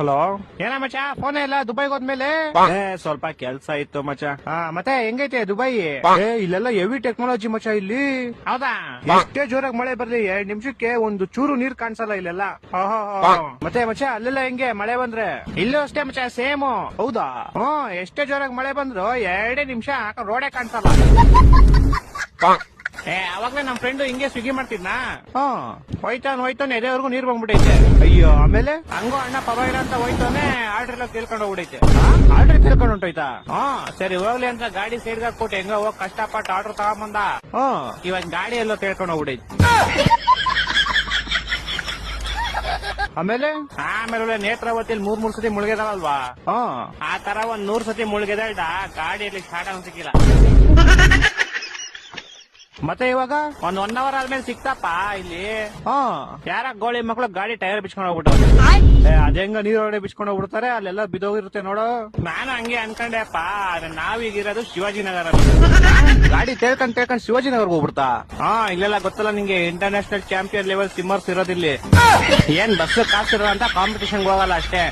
Hello, ಏನ ಮಚ phone ಇಲ್ಲ ದುಬೈಗೆ ಹೋದ್ಮೇಲೆ? ಸ್ವಲ್ಪ ಕೆಲ್ಸ ಇತ್ತು ಮಚ. ಮತ್ತೆ ಹೆಂಗೈತೆ ದುಬೈ? ಇಲ್ಲೆಲ್ಲ ಹೆವಿ ಟೆಕ್ನಾಲಜಿ ಮಚ ಇಲ್ಲಿ. ಹೌದಾ? ಎಷ್ಟೇ ಜೋರಾಗಿ ಮಳೆ ಬರ್ಲಿ 2 ನಿಮಿಷಕ್ಕೆ ಒಂದು ಚೂರು ನೀರ್ ಕಾಣಿಸಲ್ಲ ಇಲ್ಲೆಲ್ಲ. ಮತ್ತೆ ಮಚ ಅಲ್ಲೆಲ್ಲ ಹೆಂಗೆ ಮಳೆ ಬಂದ್ರೆ? ಇಲ್ಲೂ ಅಷ್ಟೇ ಮಚ, ಸೇಮ್. ಹೌದಾ? ಎಷ್ಟೇ ಜೋರಾಗಿ ಮಳೆ ಬಂದ್ರು 2 ನಿಮಿಷ ರೋಡೇ ಕಾಣಿಸಲ್ಲ. ಅವಾಗ್ಲೇ ನಮ್ ಫ್ರೆಂಡ್ ಹಿಂಗೆ ಸ್ವಿಗ್ಗಿ ಮಾಡ್ತಿದ್ನಾ? ಹೋಯ್ತಾನೆ ಎದೆವರೆಗೂ ನೀರ್ ಬಂದ್ಬಿಟ್ಟೈತೆ. ಅಯ್ಯೋ, ಆಮೇಲೆ ಹಂಗೋ ಅಣ್ಣ ಪರವಾಗಿಲ್ಲ ಅಂತ ಹೋಯ್ತಾನೆ, ಆರ್ಡರ್ ಎಲ್ಲ ಕೇಳ್ಕೊಂಡು ಹೋಗ್ಬಿಟ್ಟೈತೆ. ಆರ್ಡರ್ ಕೇಳ್ಕೊಂಡು ಹೊಂಟೋಯ್ತಾ? ಸರಿ ಹೋಗ್ಲಿ ಅಂತ ಗಾಡಿ ಸೈಡ್ ಹಾಕ್ಬಿಟ್ಟು ಹೆಂಗ ಹೋಗ್ ಕಷ್ಟಪಟ್ಟು ಆರ್ಡರ್ ತಗೊಂಬಂದ. ಇವಾಗ ಗಾಡಿ ಎಲ್ಲ ಕೇಳ್ಕೊಂಡು ಹೋಗ್ಬಿಟ್ಟೈತೆ. ಆಮೇಲೆ ನೇತ್ರಾವತಿಯಲ್ಲಿ 3 ಸತಿ ಮುಳುಗಿದಾವಲ್ವಾ? ಆ ತರ 100 ಸತಿ ಮುಳುಗಿದ ಗಾಡಿಯಲ್ಲಿ ಸ್ಟಾರ್ಟ್ ಆಗ ಸಿಕ್ಕಿಲ್ಲ. ಮತ್ತೆ ಇವಾಗ 1 ಅವರ್ ಆದ್ಮೇಲೆ ಸಿಕ್ತಪ್ಪ ಇಲ್ಲಿ. ಯಾರ ಗೋಳಿ ಮಕ್ಳು ಗಾಡಿ ಟೈರ್ ಬಿಚ್ಕೊಂಡು ಹೋಗ್ಬಿಟ್ಟು ಅದೇಂಗ ನೀರೊಳಗಡೆ ಬಿಚ್ಕೊಂಡು ಹೋಗ್ಬಿಡ್ತಾರೆ, ಅಲ್ಲೆಲ್ಲ ಬಿದೋಗಿರುತ್ತೆ ನೋಡು. ನಾನು ಹಂಗೆ ಅನ್ಕೊಂಡೆಪ್ಪ. ನಾವೀಗಿರೋದು ಶಿವಾಜಿನಗರ. ಗಾಡಿ ತೇಳ್ಕೊಂಡ್ ಶಿವಾಜಿನಗರ್ಗೆ ಹೋಗ್ಬಿಡ್ತಾ? ಇಲ್ಲೆಲ್ಲ ಗೊತ್ತಲ್ಲ ನಿಂಗೆ, ಇಂಟರ್ನ್ಯಾಷನಲ್ ಚಾಂಪಿಯನ್ ಲೆವೆಲ್ ಸಿಮ್ಮರ್ಸ್ ಇರೋದಿಲ್ಲಿ. ಏನ್ ಬಸ್ ಕಾಸಿರೋ ಅಂತ ಕಾಂಪಿಟೇಷನ್ ಹೋಗಲ್ಲ ಅಷ್ಟೇ.